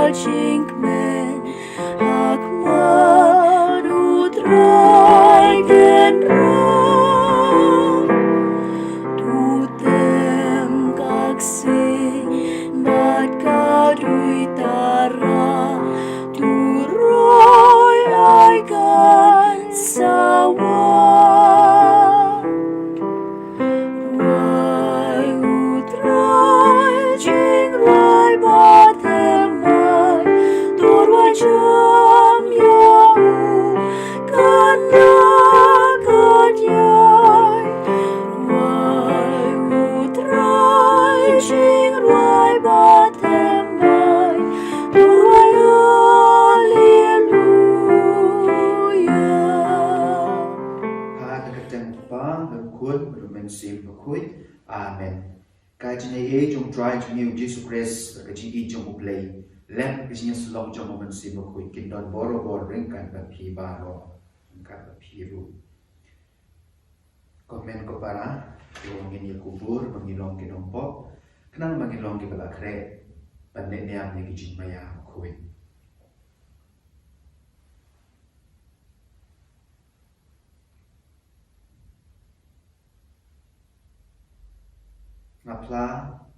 Chinkmen Akman Utrai Genra Tutem Kaksi Bat Kadui Tara Turoi Aikan Sawa Rai Utrai Jing Rai Batemai Torwai Cham Yau Kanda Kadyai Rai Utrai Jing Rai Batemai Torwai Hallelujah. Bakhuid. Amen. Kajine Jong try to new Jesus Christ, Kaji Jong play. Let business long Jong woman see Bakhuid. Kin don borrow ring kan P baro. Kan Piru. Komen ko para. Yung ini kubur mengilong kinompo. Kenang mengilong kibala kre. Pandai niam ni kijin maya Bakhuid. Ngapla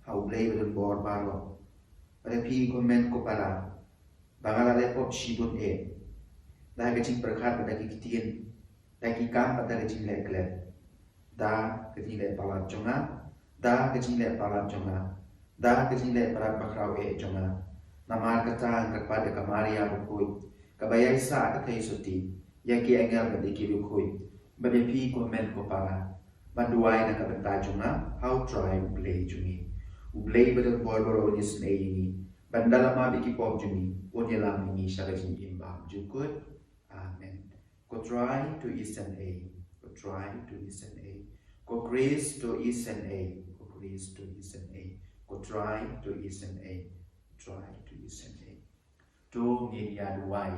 hau blay berdun bor baro. Pada pi komen ko para. Bangala repot shibun e. Dah kecing berkat pada kitien. Dah kikam pada kecing lek. Dah kecing lek palat jonga. Dah kecing lek palat jonga. Dah kecing lek palat bakrau e jonga. Namar ketang kepada kamaria Bakhuid. Kabayai sa katai suti. Yaki engel berdiki Bakhuid. Pada pi komen ko para. Banduai na kabenta jonga. How try ublay jongi. Ublay berdun bor ni Sngi ini. Bandala ma biki pop jumi, onyelam ni syarajin imbang jukut. Amen. Go try to listen a. Go try to listen a. Go grace to listen a. Go grace to listen a. Go try to listen a. Try to listen a. To media duai.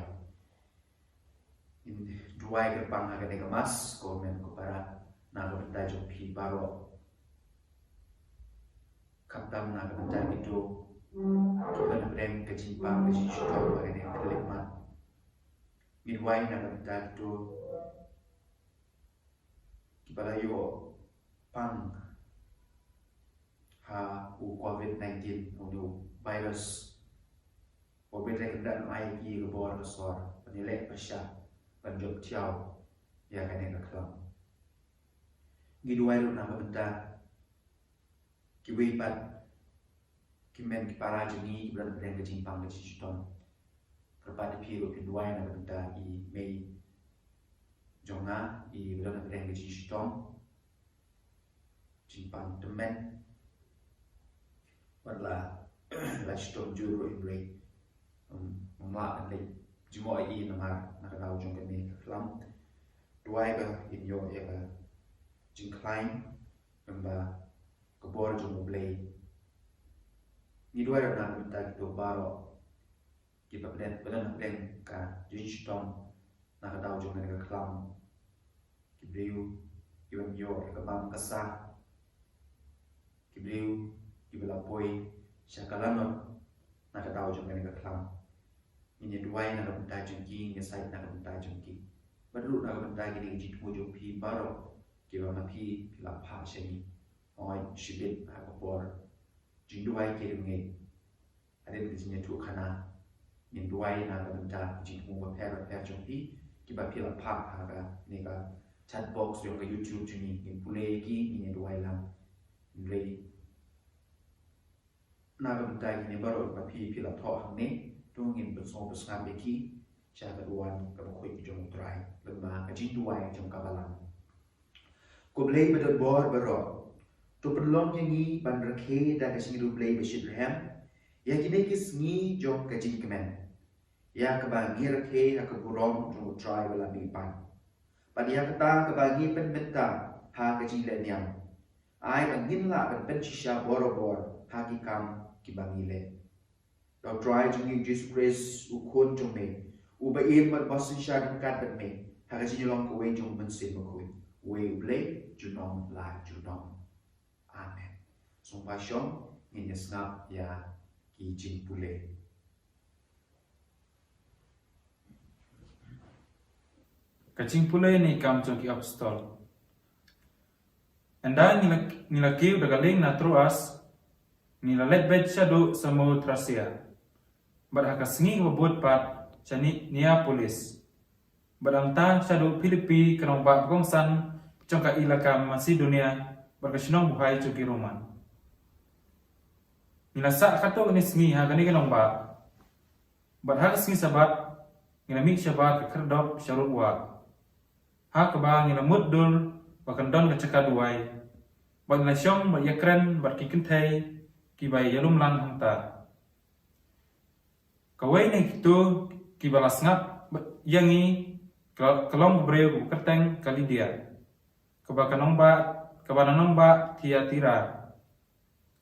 In duai kerpang akan emas, komen ko para naga benda jom pi baro. Kaptam naga benda itu. Kita nak berdeng kejimpang kejishutong bagi yang terlemat. Midway nak benda itu kibalayo pang ha COVID-19 unu virus. Obedek dan aiki kebor besar penilai Paskha penjok Taiew ya kan yang kelam. Midway nak benda kiwipat Kimen para jengi bulan berdeng kejimpang kejishutong. Kepada piru kedua yang benda i Mei Jonga i bulan berdeng kejishutong. Jimpang temen. Wadlah lashutong juru Hynriew. Mengelak dan jumlah i namar nakadau jong kami kelam. Dua iba inyo iba jingklaim memba kebor jong blay. Ni dua orang nak minta kita baro kita benar ka jishutong nak tahu jom mereka kelam Hynriew iwan yo ke bang kesah Hynriew ibelapoi syakalanot nak tahu jom mereka kelam ini dua nak minta jengki ni saya nak minta jengki baru nak minta gini jitu jom pi baro kita nak pi lapha sini oi shibit aku bor Jinduai kirim ngai, ada di sini tu kana, jinduai na benda jindu repair jompi, kita pilih pak harga, ni ka chat box yang ke YouTube juni, ni pulai ki ni duai lang, ni na benda ni baru kita pilih thok ni, tu ngin bersama bersama beki, siapa duan Bakhuid jom try, lemah jinduai jom kabalang. Kau beli betul bor berok. Tu perlom yang ni ban rakhe da kasing rublay besit rehem ya kini kis ni jom kajin kemen ya kebangi rakhe ha keburong tu try bala bipan pada ya kata kebangi pen benta ha kajin le niam ai bangin la pen shisha bor ha ki kam ki bangi le do try jing Jesus Christ ukun jom me u ba im bat basin sha kat bet me ha kajin long ko we jom ben sin Bakhuid we blay junong la junong. Amen. Sumpah syong, ini snap ya kijin pule. kacing pulai ni kam joki apostol. Anda nila kiu dagaling na truas, nila letbet syado samo trasia. Badhaka Sngi wabut pat chani Neapolis. Badangta syado Filipi kanong ba gongsan chongka ilaka Macedonia berkesinong buhay joki Roman. Nila sa kato ni Sngi ha gani kanong ba. Badhaka Sngi sabat nginamik syabat kerdop syarut wa. Ha kaba nginamut dul bakandon kacaka duai. Bad nasyong bayakren barkikintai kibai yalum lang hangta. Kawai ni kitu kibalas ngap yangi kalong breu kerteng kali dia. Kabananong ba Tiatira.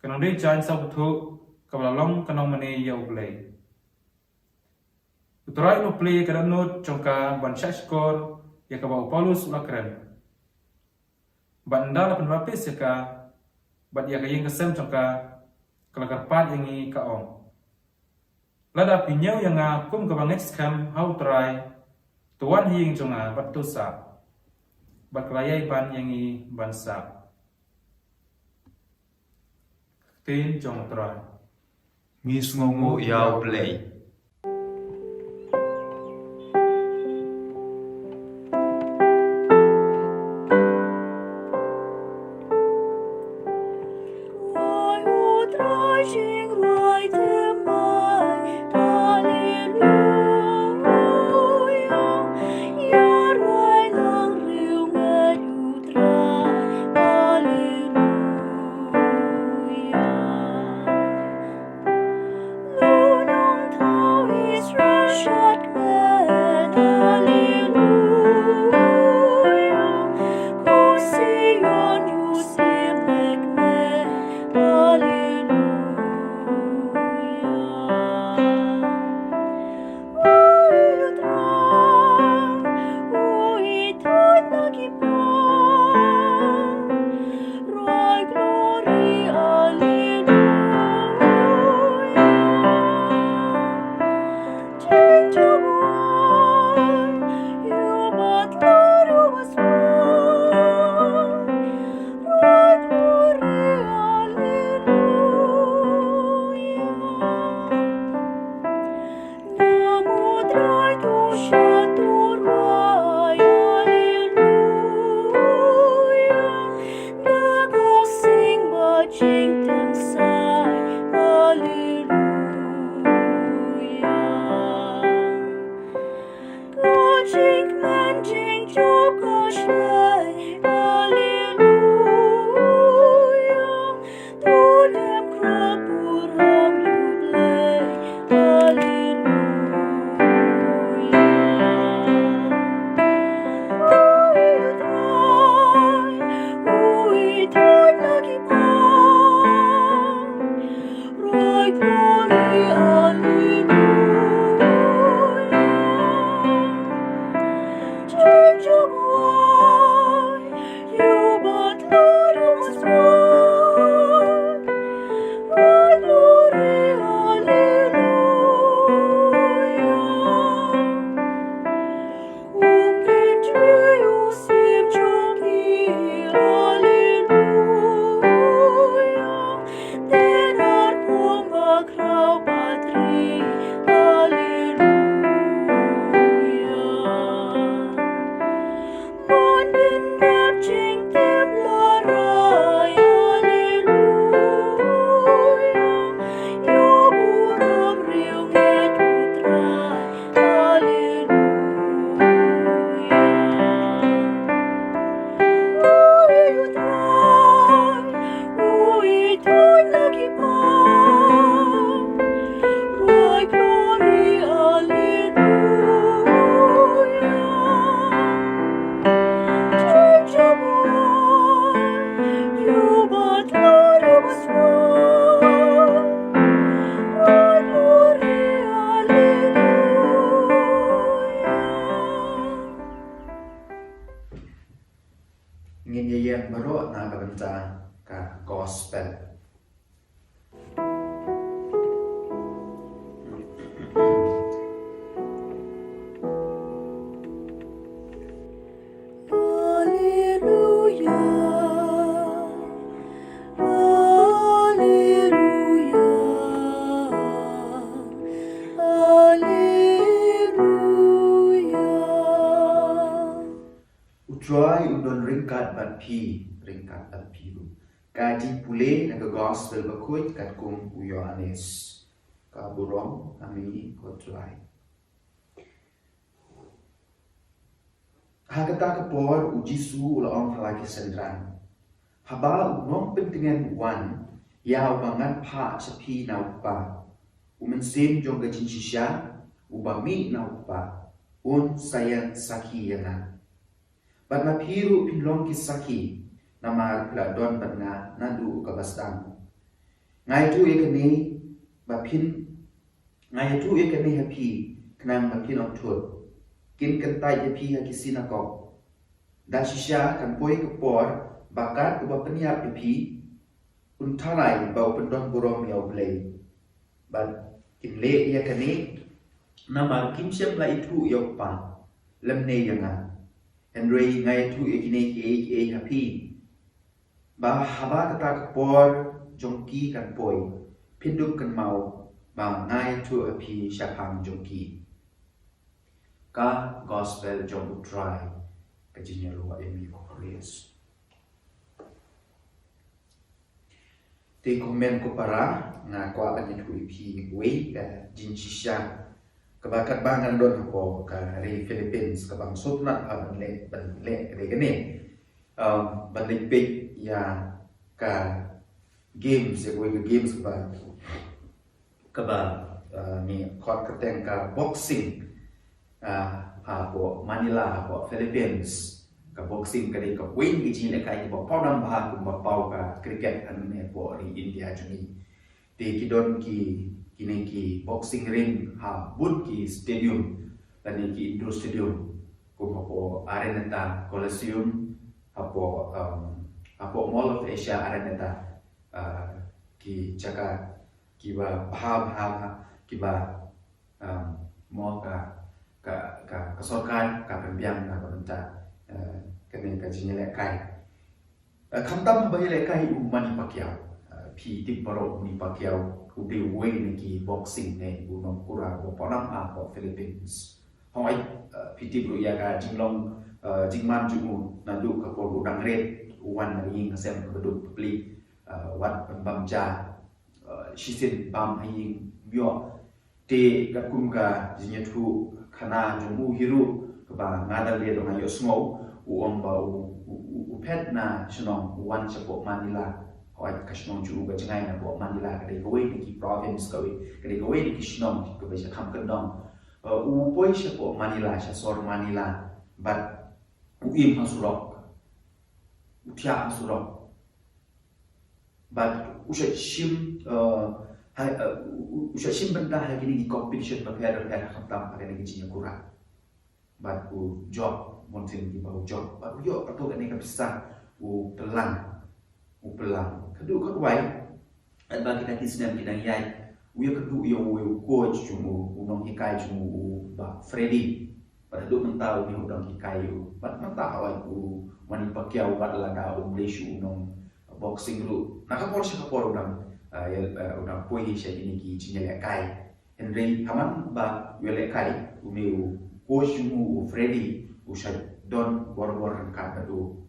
Kanong de jan sa butu kabalalong kanong mane yau play. Uturai lo play kadanut chongka ban skor ya kabau Paulus ulakren. Banda lapan bapis ya ka bat ya kayeng kesem chongka kalakarpat yangi kaong. Lada pinyau yang kum kabang ekskam hau try tuan hing chonga bat tusa. Bat kelayai ban yangi bansa. Tin Jong try. Miss ngongo yau play. gospel. api ringkat api ru. Kaji pule naga gospel Bakhuid kat kum uyo anes. Ka burong kami kotlai. Hagata kapor ujisu ulaong halaki sendran. Haba unong pentingan wan yau bangan pa sapi na upa. Umensin jong gajin sisya ubami na upa. Un sayang saki yana. Bat mapiru pinlong kisaki nama peladon batna nandu kabastang. Ngai tu ekani bapin ngai tu ekani happy kenang bapin otut. Kin kentai happy hakisina kok. Dan sisya kan poi kepor bakat ubah peniap happy untalai bau pendon burong yau belai. Bat kin le ekani nama kim siap la itu yau pa lemne yanga. Hynriew ngai tu ekini ke happy. Bah haba kata kepor jongki kan poi pinduk kan mau ba ngai tu api syapang jongki. Ka gospel jong utrai kajinya luar emi kokres. Te komen ko para nga kwa banyak tu api we ka jin sisya kebakat bangan don ko ka re Philippines ka bang sotnat ban le re gane ban le big ya ka games ya we games ka ba ni kot keteng ka boxing po Manila po Philippines ka boxing ka ka win ki jin le kai po podam ba ku ba pau ka cricket an ne po ri India juni te kidon ki kini ki boxing ring bun ki stadium dan ki indoor stadium ku po arena Salesian po Mall of Asia arena ki jaga ki ba ki ba mo ka kesorkan ka pembiang ka pemerintah kene ka jinyele kai khamtam bahile kai umani pakiau pi tiparo ni pakiau ude we ni ki boxing ne unom kura ko ponam po Philippines hoi pi tipro ya ka jinglong jingman jumu nandu ka por udang red wan ring sem beduk pli wat pembamja shisin bam haying myo te ka kumka jinyatu khana jumu hiru ba ngadal le dong ayo smo uom ba u pet na Shillong wan chapo Manila hoi ka Shillong ju ga jangai na bo Manila ka de koi ki province ka de koi ki Shillong ka ba kham kan dong u poi chapo Manila sha sor Manila but u im hasurok u tia hasurok but usha shim benda hai kini di competition prepare khatam pada ni jinya kurang but u job montin di bau job but yo atau kan ni bisa u pelang kedu kedua dan bagi kita kisah kita yai u ya kedu yo u coach jumu u nong hikai jumu u ba Freddy pada duk mentau ni udang hikai u but mentau ai u mani pakiau wat lada u Malaysia u nong boxing ru nak kapor udang udang poi sya ini ki jinya kai Hynriew haman ba wele kai u meu coach jumu u Freddy u sya don bor kan padu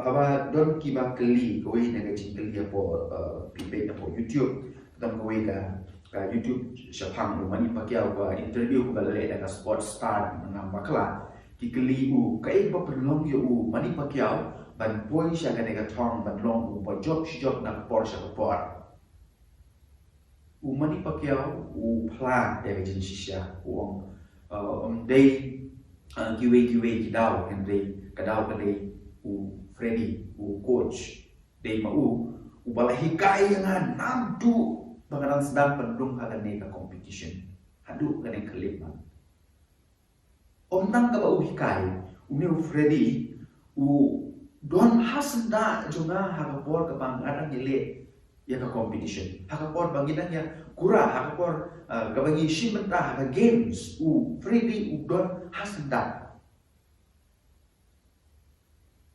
haba don kiba keli koi naga jingkeli apo pipe apo YouTube tam koi ka YouTube syapang mani pakiau ba interview ko balale daga sports star ngam bakla kikeli u kai ba perlong yo u mani pakiau ban poi sya ga thong ban long u ba job na por sya por u mani pakiau u plan daga jin sisya u day giwe kidau Hynriew kadau kali u Freddy u coach dei mau u balahi kai yang namdu bangaran sedang pendung akan neka competition hadu kan yang kelip man nang ka ba u hikai u meu Freddy u don hasenda jonga hakapor ka bang arang jele ya ka competition hakapor bangidang ya kura hakapor ka bangi shimenta ka games u Freddy u don hasenda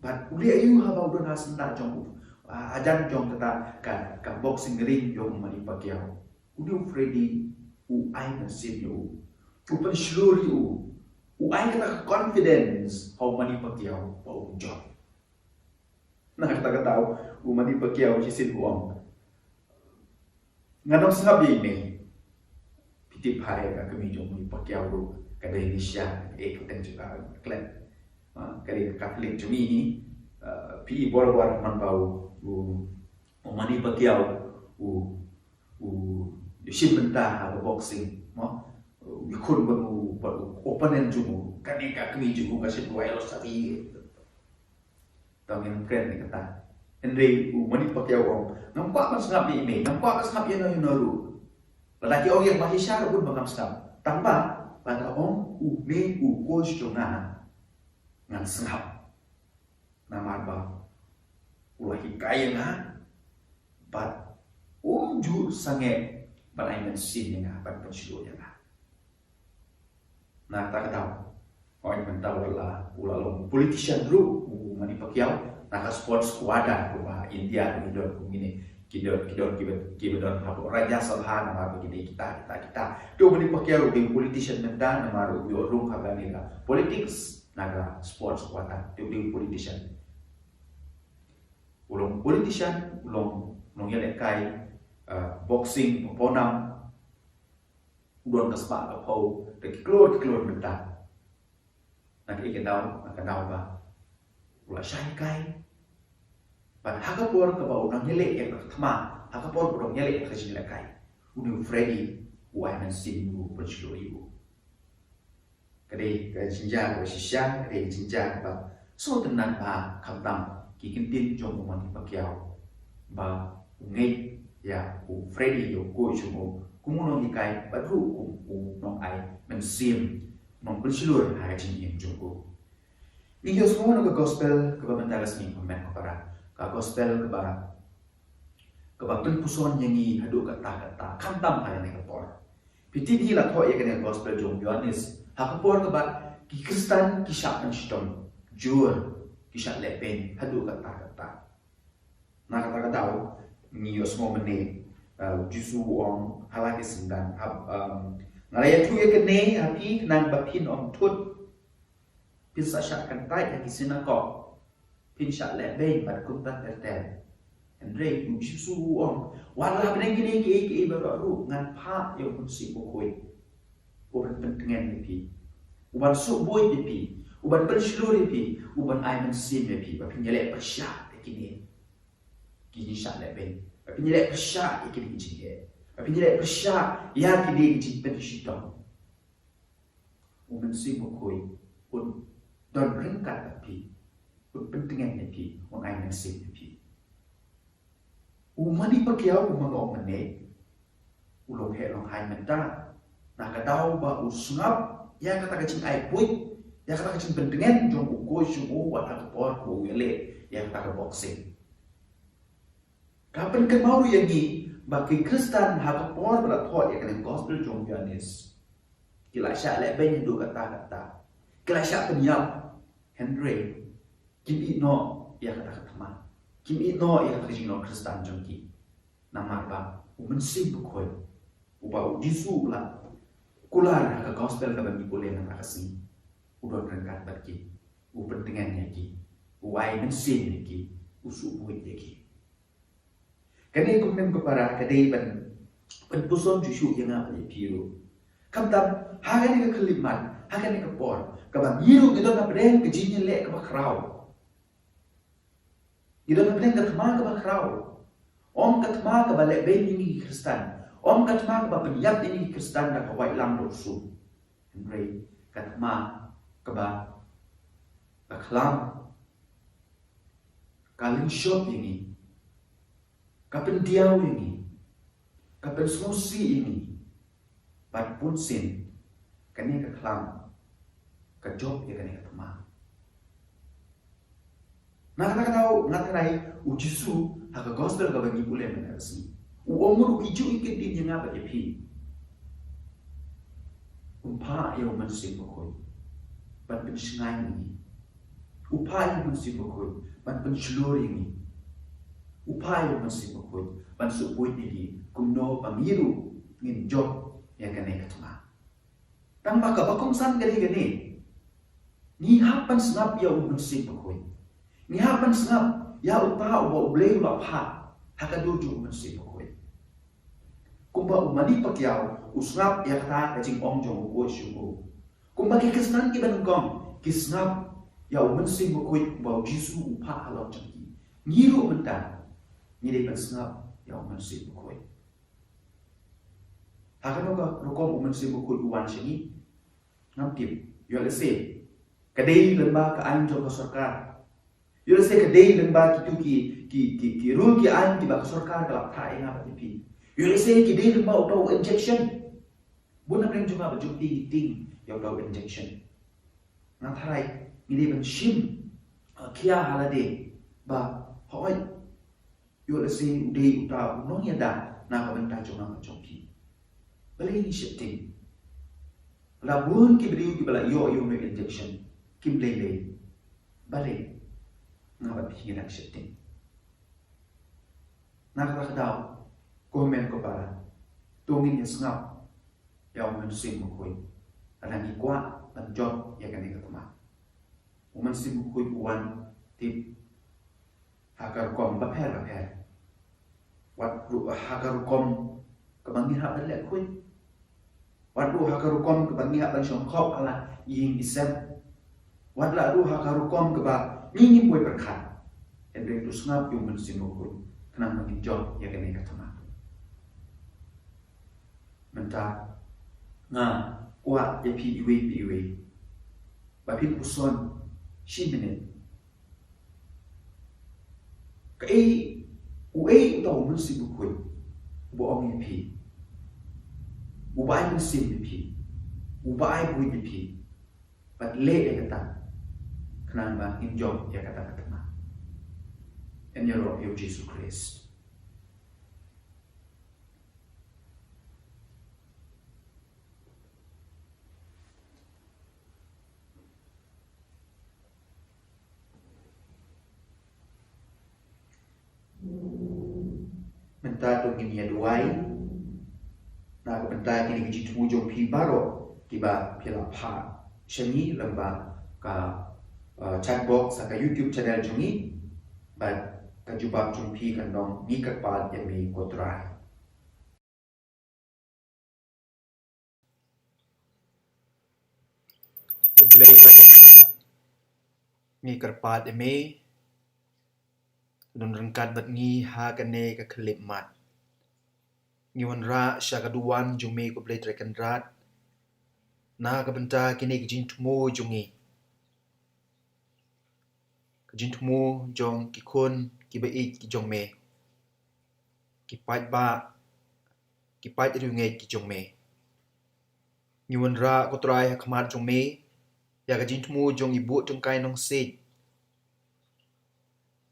but uli ayu haba udon hasenda jong ajan jong kata ka boxing ring jong mani pakiau uli Freddy u ai nasib u pen sluri u ai kata confidence how mani pakiau pa job Nah kata tahu umani pakiau jisin uang. Nganong sengap ini. Pitip hai ka kami jong ni pakiau ru ka Indonesia keten juga klan. Kali Katolik jong ini pi bor-bor man bau umani pakiau ship benta boxing mo ikut baru opponent juga kan kami juga kasih dua elos tadi tang yang keren ni kata Hynriew mani pakai orang nampak kan sengap ni ini nampak kan sengap yang naru lelaki orang yang masih syar pun bangam sengap tanpa pada orang me kos jonga ngan sengap nama apa ulah hikayah na bat jur sange bat aiman sin nga bat pensiun nga nah tak tahu orang mentau lah ulalong politician dulu mani pakiau nak sports kuada kuba India kidon kumini kidon hapo raja salha nama begini kita tu mani pakiau bing politician menda nama yo rung kabani la politics naga sports kuada tu bing politician ulong politician ulong yele kai boxing ponam udon kaspa kapau de klor menda nak ikan tahu ba ulah syai kai pada hakapor ke bau nang yele yang pertama hakapor bodong yele ke sini kai unu Freddy waiman simu pensyur ibu kadai ke jinja ke sisya kadai jinja ba so tenan ba kamtam kikin tin jong mani pakiau ba ngai ya Freddy yo ko jumo kumunong ikai badru nong ai mensim nong pensyur hai jin jongko Ningyo semua naga gospel kebabantara sini komen kepada ka gospel keba penpuson nyanyi hadu kata kantam hai ne kapor piti di la tho ye kene gospel jong Yohanes hakapor keba ki Kristen ki syak pensyton jur ki syak lepen hadu kata na kata tahu ningyo semua mene jusu ong halaki sendan ngalaya tu ye kene api nang bapin om tut pin syak kan tai yang kisina ko pin syak le be bar kunta tertel Hynriew jusu ong wala beneng gini ke baru ngan pa yo pun si Bakhuid uban pentengan pi uban su boy pi uban pensyur pi uban aiman sim pi bapin yele persyak kini syak le be bapin yele persyak kini jige bapin yele persyak ya kini jing pensyitong uban si Bakhuid pun don berengkat api pentingan api orang ai nasib api umani pakiau umang mene ulong he long hai menta nak tahu ba usngap ya kata kacing ai pui ya kata kacing pentingan jong uko syumu wat akpor ko yele ya kata boxing kapan ke mau yang ni bagi Kristen hakapor berat thot ya kena gospel jong Yohanes kila syak le ben du kata kila syak penyap Hynriew kim no ya kata teman kim no ya kata jino Kristen jongki nama ba umensim Bakhuid uba jisu la kular ka gospel ka bagi boleh nak kasi udon rengkat bagi upentingannya ki uai mensim ki usu buit ki kani kumem kepada kadai ban puson jusu yang apa piru kamtam hagani ka keliman hagani ka por kabang yiru gitu na pedeng kejinya lek ke bakrau gitu na pedeng ketma ke bakrau om ketma ke balik ben ini Kristen om ketma ke penyap ini Kristen dak kawai lam dosu Hynriew ketma ke baklam kalin shop ini kapen diau ini kapen smusi ini pat pun sin kani ke klam ke job ya kena ketema. Nak tahu nak nai ujisu hak gospel ka bagi boleh menasi. Umur iju ikit din yang apa jepi. Umpa yang masih Bakhuid. Ban pensengai ini. Upah yang masih Bakhuid. Ban pensyur ini. Upah yang masih Bakhuid. Ban subuit ini. Kumno pamiru ngin job yang kena ketema. Tanpa kabakongsan gani. Ni hapan snap ya masih Bakhuid. Ni hapan snap ya upa uba ublei uba pa hakadu ju mensi bakoi kumba umani pakyao usngap ya kata kajing ong jong ubo shugo kumba ki kisnan ki Nyngkong kisnap ya mensi bakoi ba jisu upa halau jangki ngiru menta ngire kisnap ya mensi bakoi hakano ka rokom mensi bakoi uwan shingi ngaptip yo lese kadai lemba ka an jong sarkar yo lese kadai lemba ki rule ki an ki ba sarkar ka laptha inga patipi yo lese ki dai lemba auto injection buna preng juga ba jukti ting yo auto injection na tharai ni ban shim kia halade ba hoi yo lese udai uta nong ya da na ka benta jonga ka jokki bale ni shitting Labun ki beriu ki bala yo me injection kim lele bale ngabat hinak setting nak daw komen ko para tungin ya ngap ya men sim mo koy ana ni kwa ban job ya kan ka tama men sim mo koy wan tip hakar kom ba pher wat ru hakar kom ka bangi ha le koy Wadu hakarukom ke bangi hak langsung kau ala ying isem. Wadla adu hakarukom ke ba mingi boy berkat. Endre tu ngap yung mensimukun. Kenang bagi job ya kene katama. Menta nga kuat ya pi iwe. Bapin uson shimene. Ke uwe utau mensimukun. Boong ya pi. Ubai mesin pi, ubai bui pi, but le kata, kenapa injom ya kata ma, en ya roh yo Jesus Christ. Mentah tu gini ya duai. Na ko benta kini ki tu jong pi baro ki ba phila pha shani lamba ka chat box ka YouTube channel jongi ba ka jubab jong pi kan dong ni ka pa ya mi ko try ko blay ko ni karpat eme don rangkat bat ngi ha kane ka klip mat ngiwan ra syagaduan jume ko blay trekan rat na ka benta kini kijin tumo jungi kijin tumo jong kikun ki ba ki jong me ki pat riunge ki jong me ngiwan ra ko try khmat jong me ya kijin tumo jong ibu jong kai nong se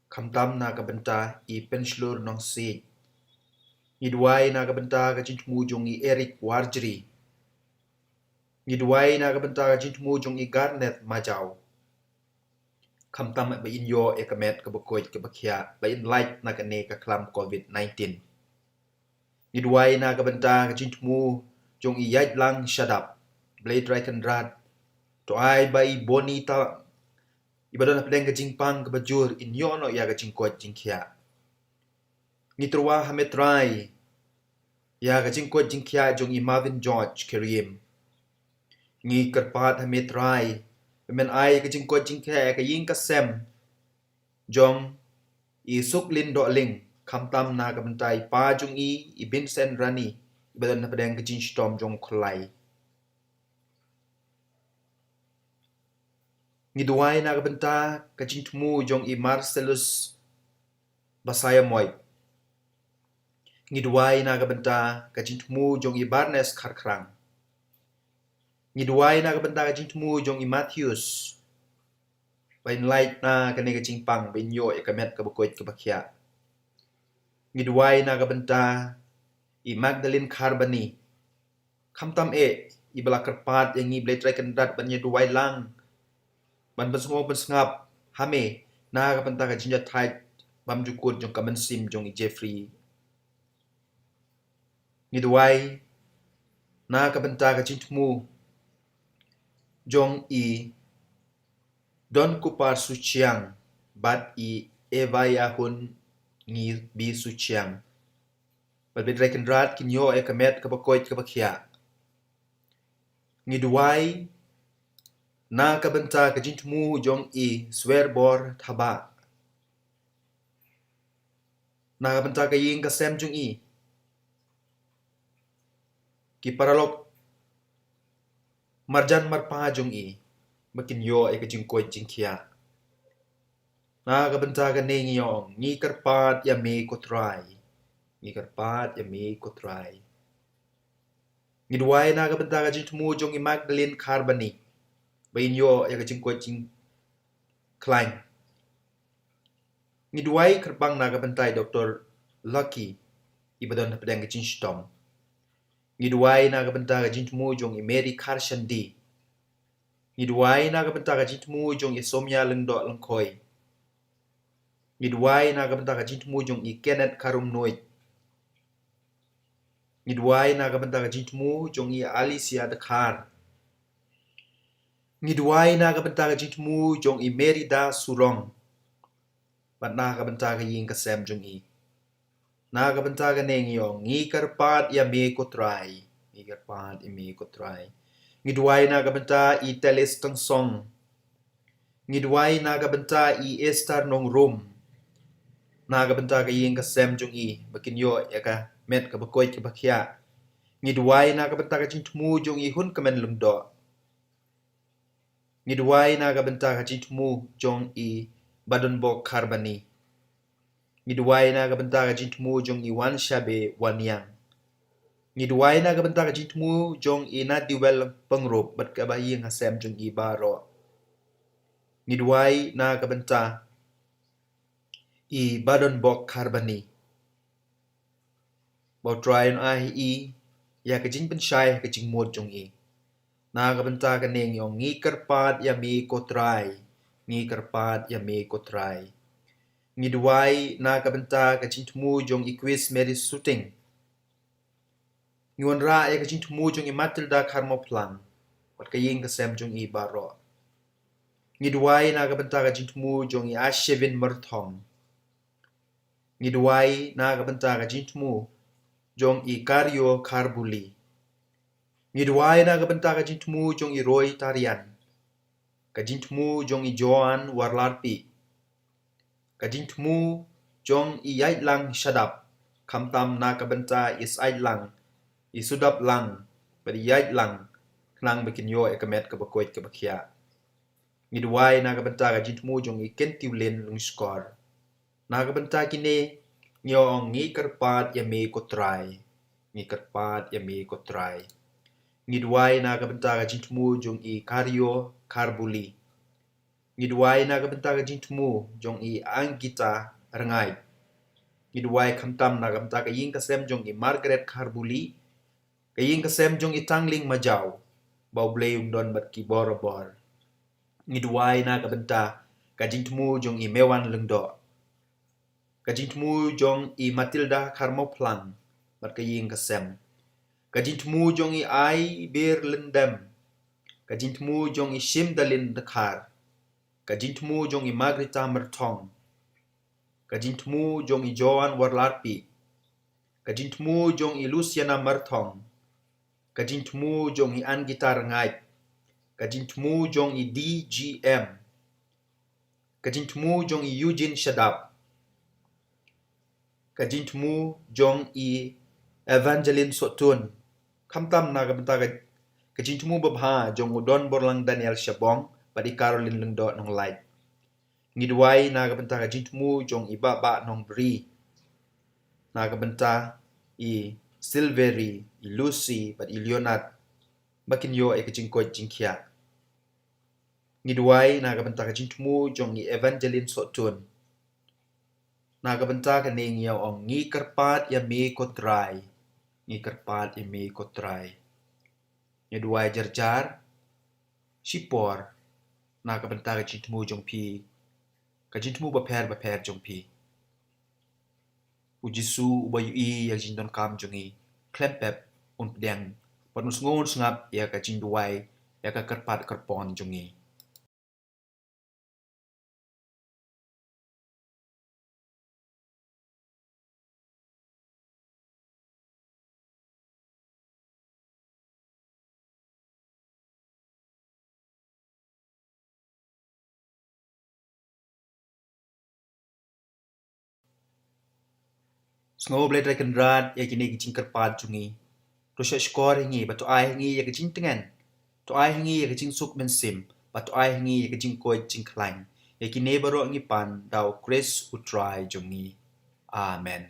kamtam na ka benta I penslur nong se Ngidwai na kabenta ka cintmu jong I Eric Warjri. Ngidwai na kabenta ka cintmu jong I Garnet Majau. Kamtam ba inyo e kamet ka Bakhuid ka Bakhia ba in light na kane ka klam COVID-19. Ngidwai na kabenta ka cintmu jong I Yait Lang Shadap. Blade right and rat. To ai ba I bonita. Ibadon na pedeng ka jingpang ka bajur inyo no ya ka jingkot jingkia. Ngitruwa hametrai ya ka jingkot jingkia jong I Marvin George Kerim ngi karpat hametrai men ai ka jingkot jingkia ka ying ka sem jong I suklin do ling kamtam na ka bentai pa jong I Vincent Rani ibadan na pedang ka jingstom jong khlai ngi duai na ka benta ka jingtmu jong I Marcellus Basaya Moy Ngidwai na kabenta ka jintmu jong I Barnes Karkrang. Ngidwai na kabenta ka jintmu jong I Matthews. Bain light na kane ka jingpang binyo e kamet ka Bakhuid ka Bakhia. Ngidwai na kabenta I Magdalene Carbani. Kamtam I bala karpat yang I blade rekan dat banya duwai lang. Ban basngop hame na kabenta ka jinjat thai bam jukut jong kamansim jong I Jeffrey Ngidwai na kabenta ka cintmu jong I Don Kupar Suchiang bat I evaya hun ngi bi su chiang bal bit rekin rat kin yo e kamet ka bakoit ka bakhia ngi duai na ka banta ka jintmu jong i swear bor thaba na ka banta ka ying ka sem jong i ki paralok marjan marpa jong i makin yo e ka jingkoi jingkhia na ka banta ka ne ngi yong ngi karpat ya me ko try ngi karpat ya me ko try ngi duai na ka banta ka jintmu jong i magdalene carbani bain yo e ka jingkoi jing klein ngi duai kerbang na ka bantai Dr. Lucky ibadon pedang jing stom ngi duai na ka banta ka jintmu jong i Mary Carson di ngi duai na ka banta ka jintmu jong i Somya lengdo lengkoi ngi duai na ka banta ka jintmu jong i Kenneth Karum Noit ngi duai na ka banta ka jintmu jong i Alicia Dakar ngi duai na ka banta ka jintmu jong i Merida Surong bat na ka banta ka ying ka sem jong i na ka banta ka neng yong ngi karpat ya me ko try ngi karpat ya me ko try ngi duai na ka banta i Teles tang song ngi duai na ka banta i Esther nong rum na ka banta ka ying ka sem jong i bakin yo ya ka met ka bakoy ka bakhya ngi duai na ka banta ka jintmu jong i hun kamen lungdo ngi duai na ka banta ka jintmu jong i badon bok karbani ngi duai na ka banta ka jintmu jong i wan shabe wan yang ngi duai na ka banta ka jintmu jong i na diwal pangrop bat ka ba ying ha sem jong i baro ngi duai na ka banta i badon bok karbani bao tryon ai i ya ka jing penshai ka jing mod jong i na ka banta ka neng yong ngi karpat ya me ko try ngi karpat ya me ko try ngi duai na ka banta ka jintmu jong i quiz mary shooting ngon ra ya ka jintmu jong i Matilda Karmo Plang wat ka ying ka sem jong i baro ngi duai na ka banta ka jintmu jong i Ashevin Merthong ngi duai na ka banta ka jintmu jong i Karyo Karbuli ngi duai na ka banta ka jintmu jong i Roy Tarian ka jintmu jong i Joan Warlarpi ka jintmu jong i Yaitlang Shadap kamtam na ka banta is Aitlang i Sudap Lang badi Yaitlang klang bikin yo e kamet ka bakoit ka bakhya ngi duai na ka banta ka jintmu jong i Kentiulen lung skor na ka banta kine nyong ngi karpat ya me ko try ngi karpat ya me ko try ngi duai na ka banta ka jintmu jong i Karyo Karbuli ngi duai na ka banta ka jintmu jong i Angita Rangai ngi duai kamtam na ka banta ka ying ka sem jong i Margaret Karbuli ka ying ka sem jong i Tangling Majau bau bleum don bat ki borobor ngi duai na ka banta ka jintmu jong i Mewan Lengdo ka jintmu jong i Matilda Karmo Plang bat ka ying ka sem ka jintmu jong i Ai Bir Lendem ka jintmu jong i Shim Dalin Dakar ka jintmu jong i Margrita Mertong ka jintmu jong i Joan Warlarpi ka jintmu jong i Luciana Mertong ka jintmu jong i Angita Rangai ka jintmu jong i DGM ka jintmu jong i Eugene Shadap ka jintmu jong i Evangeline Sotun kamtam na ka banta ka jintmu babha jong udon borlang Daniel Shabong badi Caroline Lengdo nong light ngi duai na ka banta ka jintmu jong i baba nong Bri na ka banta i Silveri i Lucy badi Leonard bakin yo e ka jingkoi jingkhia ngi duai na ka banta ka jintmu jong i Evangeline Sotun na ka banta ka neng yaw ong ngi karpat ya me ko try ngi karpat ya me ko try ngi duai jarjar Shipor na ka banta ka jintmu jong pi ka jintmu baper jong pi ujisu ubayu i ya jindon kam jong i klempep un pedang panus ngon sngap ya ka jingduai ya ka karpat karpon jong i Sngo blade rekan rad ya kini gijing kerpat jungi. To skor hingi batu ai hingi ya gijing tengan. To ai hingi ya gijing suk mensim. Batu ai hingi ya gijing koi jing klain. Ya kini baru ngi pan dau Chris utrai jungi. Amen.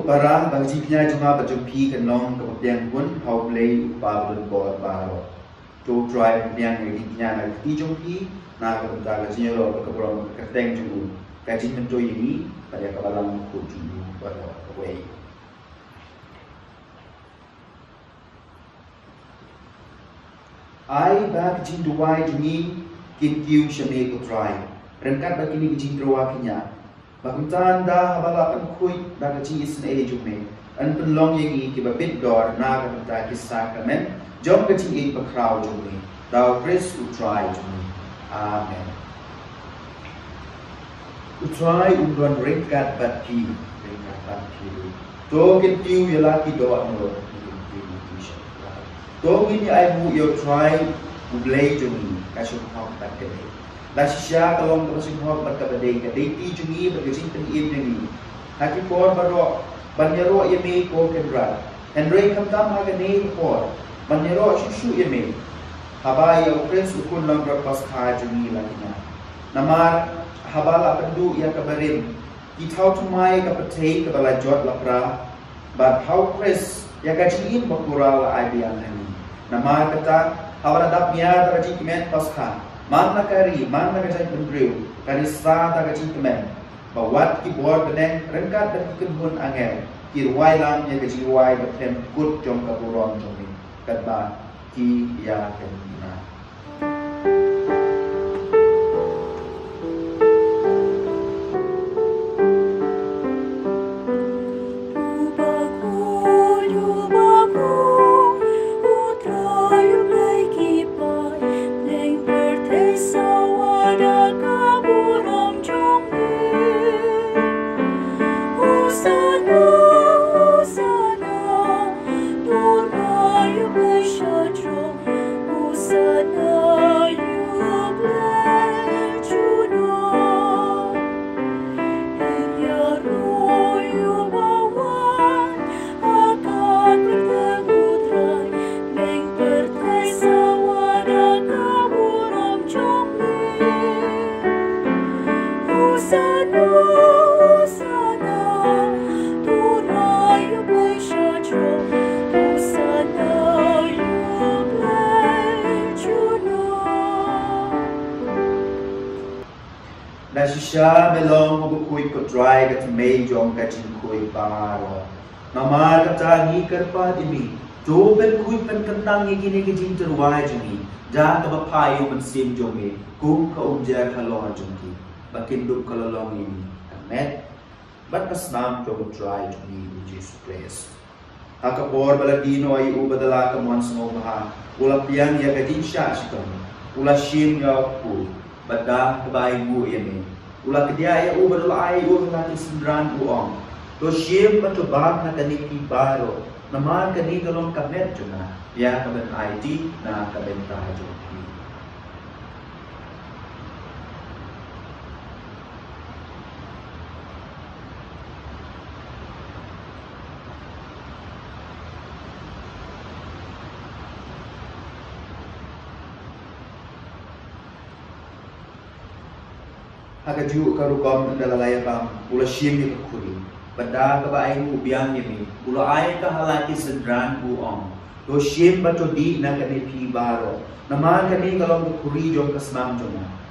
Para bang jipnya cuma berjumpi ke nong ke pepiang pun hau play upa belum bor baro. To drive pepiang jipnya nak ti jumpi nak ke bentar ke sini lo ke belum ke teng jumpu. Kaji mencoy ini pada kawalan ku jumpu pada away. Ai bag jin duai jungi kin kiu shame ku drive. Rengkat bagi ni jin terwa kinya. Bakuntan dah balakan kuy dah kecil Sngi jume. An penlong yang ini kiba bit dor na kata kisah kamen. Jom kecil ini berkrau jume. Dau Chris utrai jume. Amen. Utrai unduan ringkat batki. Ringkat batki. Tokin tiu yalaki doa nor. Tokin ni aibu yo try ublay jume. Kasih kau batki. Lasya kalau masih mau berkabadai kadai ti jungi bergejing tengin dengi. Haki por baro banyero yeme ko kendra. Hynriew kamtam hagane por banyero shushu yeme. Habai ya prince ukun lang Paskha jungi lakinya. Namar habala pendu ya kabarim. Kitau tumai kapatei kabala jot lapra. But how prince ya kajin bakural aibian hani. Namar kata habala dap miya kaji kimen Paskha. Mana kari, mana kajai Hynriew, kari sah kajai kemen. Bawat ki buat beneng, rengkat dan ikan angel. Ki ruai lam ya kajai ruai bertem kut jom kaburon jomi. Katba ki ya kemina. Lasya melong Bakhuid ko dry kat may Jong kachin kuy pangaro. Namar katangi kerpa dimi. Jo Bakhuid pen kentang gini kejin terwai jungi. Ja kabapayo mensim jongi. Kum kaumjar halor jungi. Bakin dup kalolong ini. Amen. Bat kasnam ko dry jungi Jesus Christ. Hakapor baladino ay ubadala kamuan semua bahan. Ula piang ya gajin sya sitom. Ula shim ya ku. Bada kebaik bu ini. Ula kedia ya ubadala ay ubadala sendran uong. To shim patubag na kaniki baro. Naman kani galong kamet juna. Ya kaben ID na kaben tajo. Hakaju karukom dalalaya bang ula shim ni kuri benda kabai mu biang ni ula ai ka halaki sedran buong do shim bato di na kani pi baro naman kani kalong kuri jong kasmam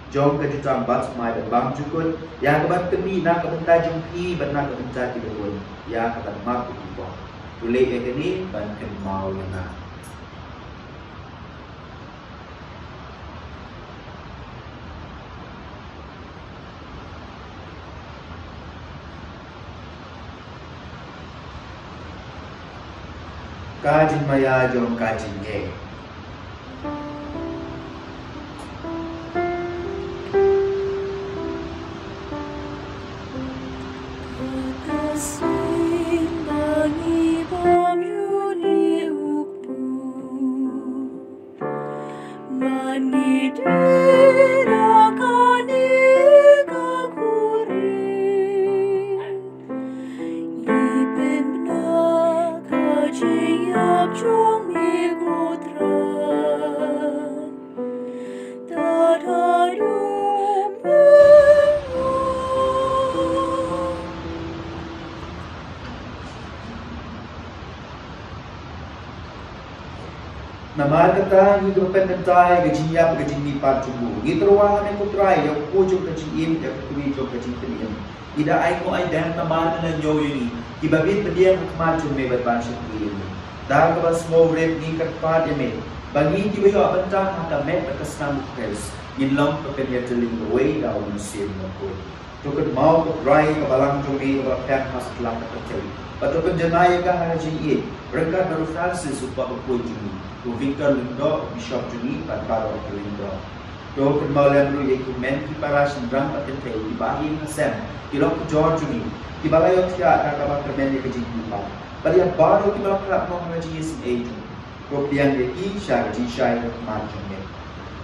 jong ka jutang bat mai bang jukut ya ka bat kami na ka benta jong pi bat na ka benta ti boi ya ka bat mak ku bo tule e kani ban kan mau na Kajin maya jong kajin ye. Kasih bangi bamyuni ukpu mani dira kani kakuri ipemna kajiyak jong igutran tatadum Namar kata ni grupen kentai gajinya gajin ni parjubu. Gitruwa kami kutrai ya pujung gajin im ya kutui jong gajin teriem. Ida ai ko ai dan namar na nyo yuni. Ibabit pediam kemar jume berban syukur. Dar ka small rep ni katpat ya me. Bagi ki bayo abanta hata met bekasam kres. Nyngkong pepen ya teling away daun sim ko. Tukut mau kutrai ka balang jume ka pek mas kelak ketel. Patu penjenaya ka haji i. Berkat baru Francis upah jumi. Victor Lindo, Bishop Juni, Padbaro Lindo. Do Kedmalam Ru Yekumen, Kiparash and Drum Patente, Ibahi and Sam, Kilok George Juni, Kibalayo Tia, Nakaba Kemen Yakajipa. But ya Baro Kilokra Mohamed is in age. Kopian Yaki, Shagaji Shai, Marjane.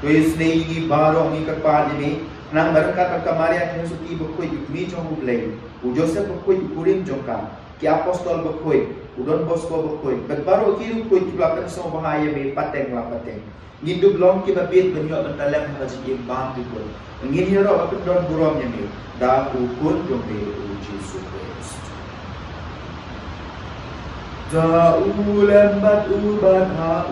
To his name, Baro, Nika Parlime, Nang Baraka Kamaria, Tensuki Bakhuid, Mijong Blade, who Joseph Bakhuid, Purim Joka, Ki Apostol Bakhuid. Udon Bosco Bakhuid, but baru kiru kuit kiblakan semua bahaya me pateng lah pateng. Ngindu belum kibabit benyok bentalem haji bang dikut. Ngin hero apa don buromnya me. Dah ukun jombe uji supes. Jauh lembat uban hau,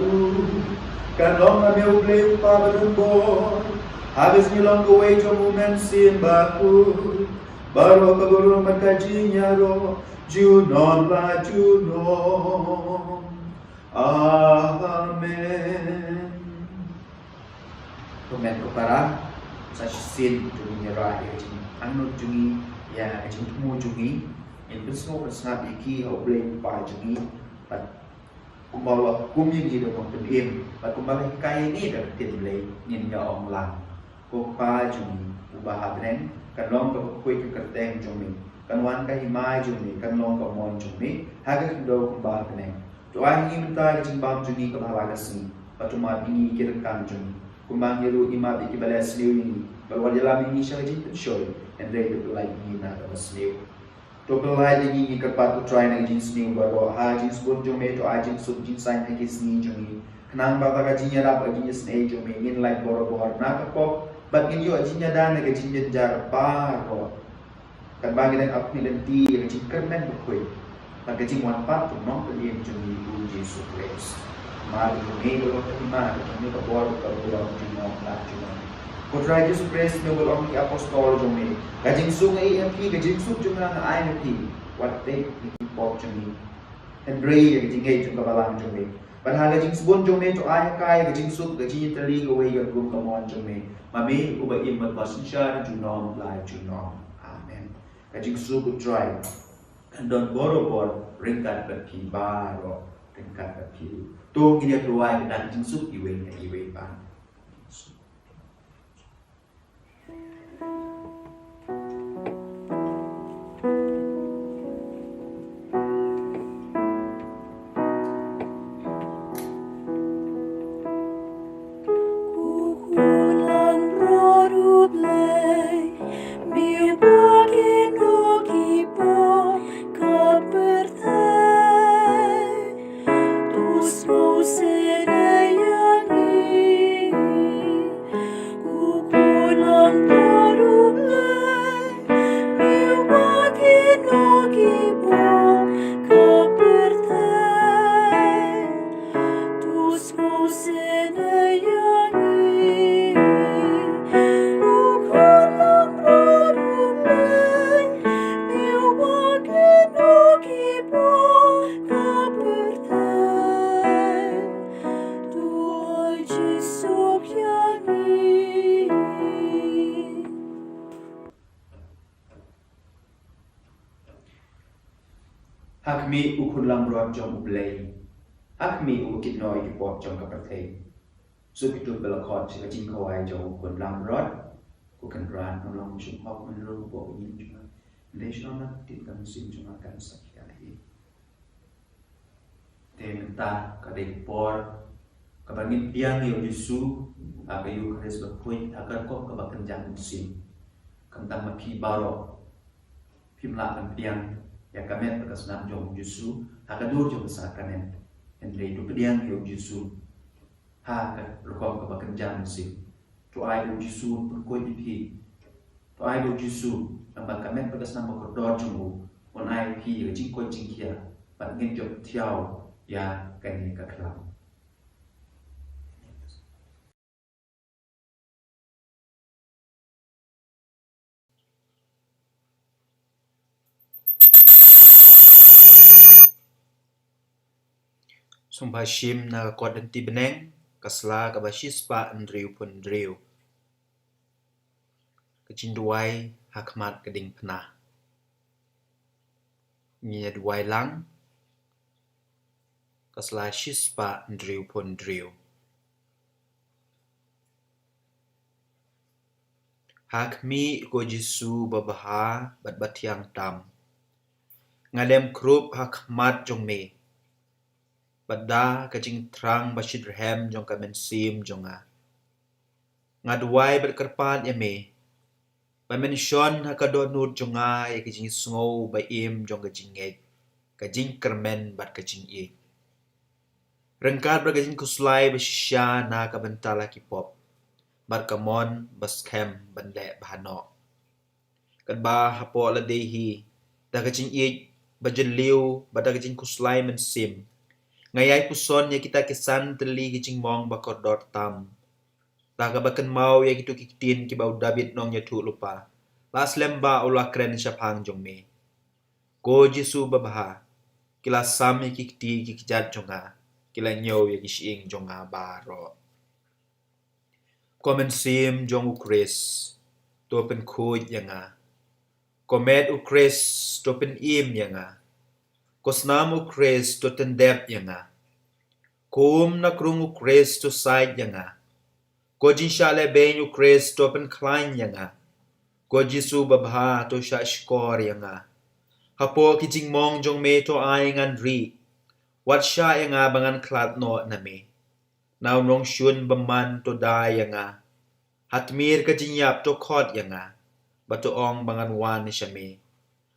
kanong ame uble upa berembor. Habis nyilong kowe jomu mensin baku, baru keburu makajinya roh. Junon la Junon, Amen. Komen keparang, sasin jungi nyerah ya jing, anut jungi ya jing temu jungi, in besok snap iki obleng pa jungi, pat kumbawa kuming hidup mengkedim, pat kumbawa kaya ini dah timlay nyinya ong lang, kopa jungi ubah abren, kanong kapakui kekerteng jungi. Kanwan ka himay juni, kanlong ka mon juni, hagak do kumbal kaneng. Tuan ini minta jing bam juni ka bahalaga sini, patumat ini kirakan juni. Kumbang hiru imat ikibala sliu ini, balwal jalan ini siya jing pensyoy, and they look like ini na ka sliu. To pelai ini kerpat utray na jing sliu, baru ha jing spun jumi, to a jing sub jing sain haki sini juni. Kenang bata ka jingnya rap jing snei jumi, ngin like boro-boro na kapok, bat ngin yo jingnya dan na jingnya jar paro. Kan bagi dan apa nanti yang jikar men berkuih, pada jimuan patu non pelien jumi uji sukses. Mari jumi berok terima, jumi kebor berkurang jumlah lah jumlah. Kutrai je sukses memberong ki apostol jumi. Gajing sungai yang ki gajing suk jumlah na air ki. What they pop jumi. Hynriew yang jingay jumlah balang jumi. Padahal gajing sebun jumi tu air kai gajing suk gajing teri gawai gagum kamon jumi. Mami ubah imat basinsyar junom lah junom. Kajing suku try, Don boro ringkat berpi baro ringkat berpi tu kini keluar dan jingsuk iwe pan. Kukulang rodublay, miubagin okipo kapertay, tus rosereyangi. Kukulang rodublay, miubagin okipo kapertay, tus rosereyangi. Kukulang rodublay, miubagin okipo kapertay, tuay Jesu yangi. Hakmi ukun lamrot jom ublay. Hakmi ukit noi ki pot jom kapatay. So itu belakot sila jing kawai jom ukun lamrot. Kukan ran amlang musim hok menurut bo yin cuma. Lesion nak tit kan musim cuma kan sakya lagi. Tengta kadai por kabangin piang yo Yesu agayu kares Bakhuid agar kok kabakan jang musim. Kentang mapi baro. Pimla kan piang ya kamen bekas nam Jong Yesu hakadur jom besar kamen. Hynriew tu pediang yo Yesu. Ha ka lokong kabakan jang musim. Tu ai do Yesu Bakhuid pi. Tu ai do Yesu nambah kamen bekas nam kodor jong on ai pi yo jing koi jing kia. Bat ngin jom tiao ya kani ka klam. Sumpah shim na kod enti beneng kasla ka bashispa Hynriew pun Hynriew. Kecinduai hakmat keding penah. Nya duai lang kasla shispa Hynriew pun Hynriew. Hakmi ko Jesu babaha bat batiang tam. Ngalem krup hakmat jong me. Bada kajing terang basidrhem jong kamen sim jonga. Ngaduai berkerpan ya me. Bamen shon hakadonut jonga ya kajing sngow ba im jong kajing ngek. Kajing kermen bat kajing i. Rengkat berkajing kuslai basisya na kabentala kipop. Bat kamon baskem bandek bahano. Kadba hapo ladehi. Da kajing i bajeliu bada kajing kuslai men sim. Ngayai puson ya kita kesan teli kicing mong bakor dot tam. Taga bakan mau ya gitu kitin ki bau David nong ya tu lupa. Las lemba ulah keren syapang jong me. Ko Jesu babaha. Kila sam ya kikti kikjat jonga. Kila nyaw ya kishing jonga baro. Komen sim jong ukris. Topen kuj yanga. Komet ukris topen im yanga. Kosnam ukris toten dep yanga. Kum na krung ukris to side yanga. Ko jin shale ben ukris topen klein yanga. Ko Jesu babha to sha skor yanga. Hapo kijing mong jong me to ai ngan ri. Wat sha yanga bangan klat no na me. Now nong shun baman to da yanga. Hatmir kajing yap to khot yanga. Bato ong bangan wan ni shame.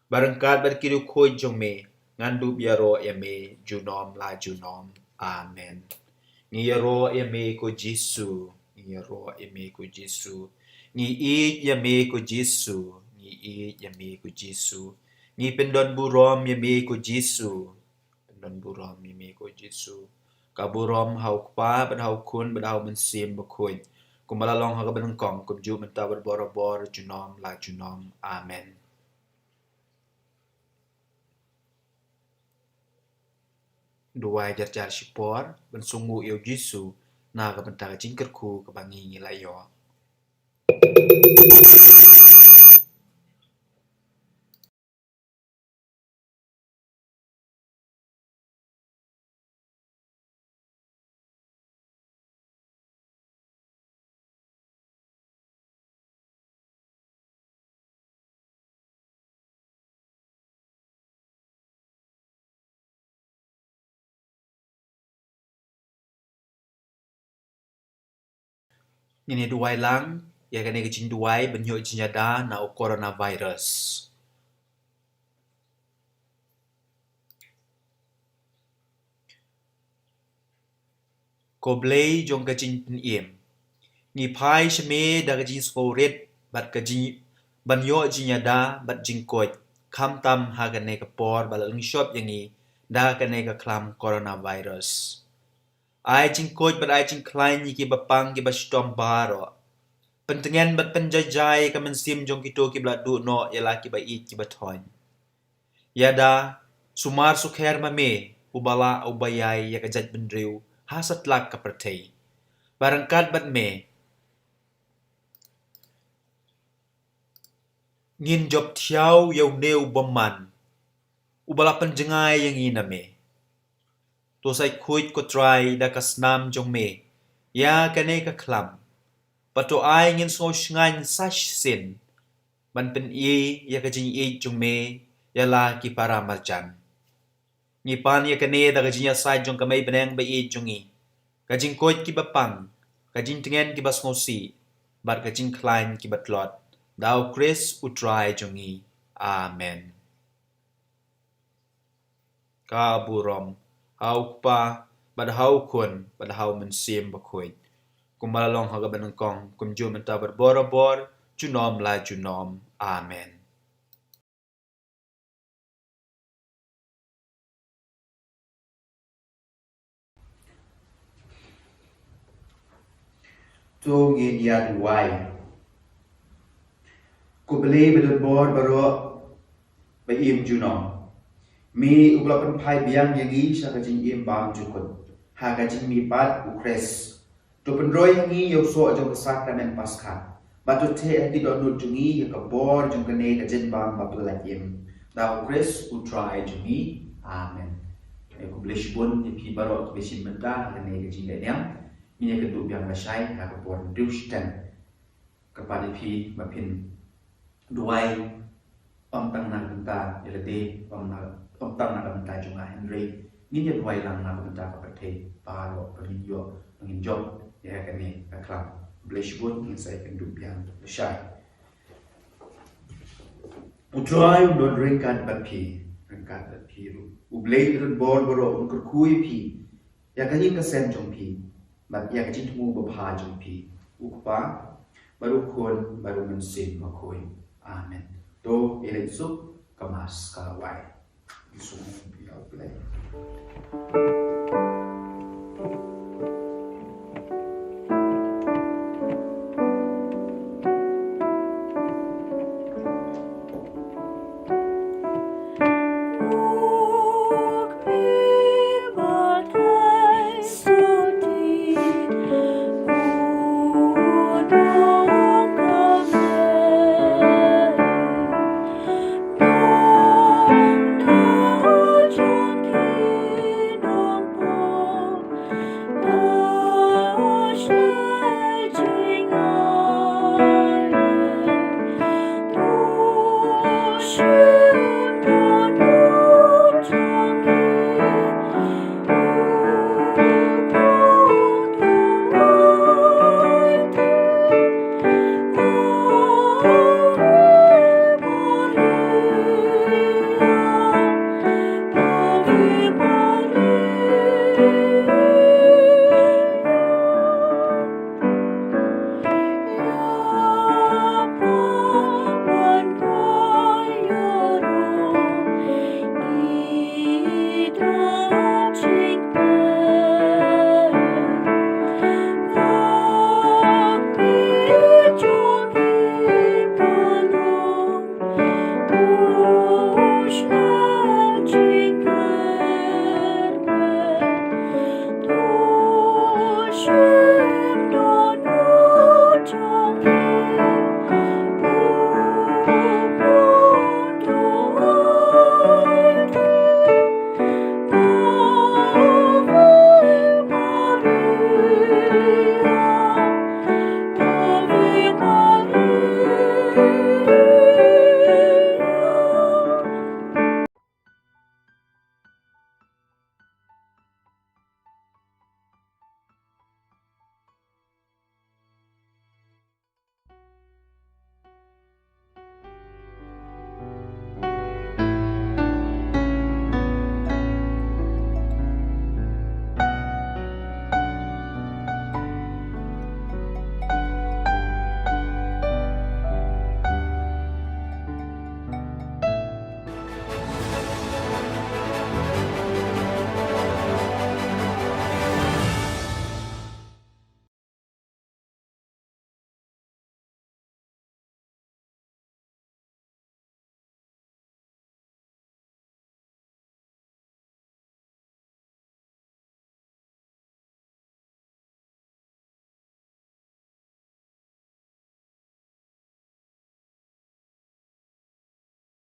Barangkat berkiru koi jong me. Ngandu biaro ya me junom la junom. Amen. Ngiyaro ya me ko Jesu. Ngiyaro ya me ko Jesu. Ngi ya me ko Jesu. Ngi ya me ko Jesu. Ngi pendon burom ya me ko Jesu. Pendon burom ya me ko Jesu. Kaburom hau kpa bad hau kun bad hau mensim Bakhuid. Kumbala long ha ka Nyngkong kumju menta berbor-bor junom la junom. Amen. Duai jar sipor bensunggu yo Jesu na ka bentara jingkerku kebangi ngilayo. Ini duai lang, ya kan ke jing duai benyo jinyada na o coronavirus. Ko blei jong ke jing pen im. Ni pai shme da ke jing sporit bat ke jing benyo jinyada bat jing koit. Kam tam ha ke ne ke por balang shop yang ni da ke ne ke klam coronavirus. Ai jing koit bat ai jing klain ni ki bapang ki bastom baro. Pentengan bat penjajai ka mensim jong kito ki blat du no yala ki ba i ki batoin. Yada sumar sukher mame ubala ubayai ya ka jaj bendriu hasat lak ka pertei. Barangkat bat me ngin job tiaw yaw neu baman ubala penjengai yang ina me. To sai kuit ko try da kasnam jong me ya kane ka klam. Pato ai ngin so shngan sash sin. Ban pen i ya ka jing i jong me ya la ki para marjan. Ni pan ya kane da ka jing ya sai jong ka may benang ba i jong i. Ka jing koit ki bapang. Ka jing tengen ki bas ngosi. Bar ka jing klain ki batlot. Dau Chris utrai jong i. Amen. Ka burom. Hau pa. Bad hau kun. Bad hau mensim Bakhuid. Kung malalong hagaban ng kong, kung Diyo mentabar bora-bor, junom la junom. Amen. To ngin ya duai. Ko beli bedut bor baro ba im junom. Mi uglapan pai biang yang i sa ka jing im bam jukun. Ha ka jing mi pat ukres. To pendroy yang i yok so jong sakramen Paskha. Batu te ki do nut jungi ya ka bor jong ka ne ka jin bam ba tu la im. Dau ukres utrai jungi. Amen. Ko beli shibun ni pi baro ko besi menta ka ne ka jing le nyam. Ini kedua yang masyai aku buat dusten kepada pi mapin duai tang nak benta jadi tang nak benta juga Hynriew ini duai lang nak benta kepada paro penginjo penginjom ya kami aklam bleshbun yang saya kedua yang masyai utrai untuk ringkat bapi ru ublei ren bor boro untuk kui pi ya kani kesen jom pi But yang cinta mu berbahagia jumpi, ukpa baru kun baru mensim makoi. Amen. To elensuk kemas kalawai. Disungguh biar play.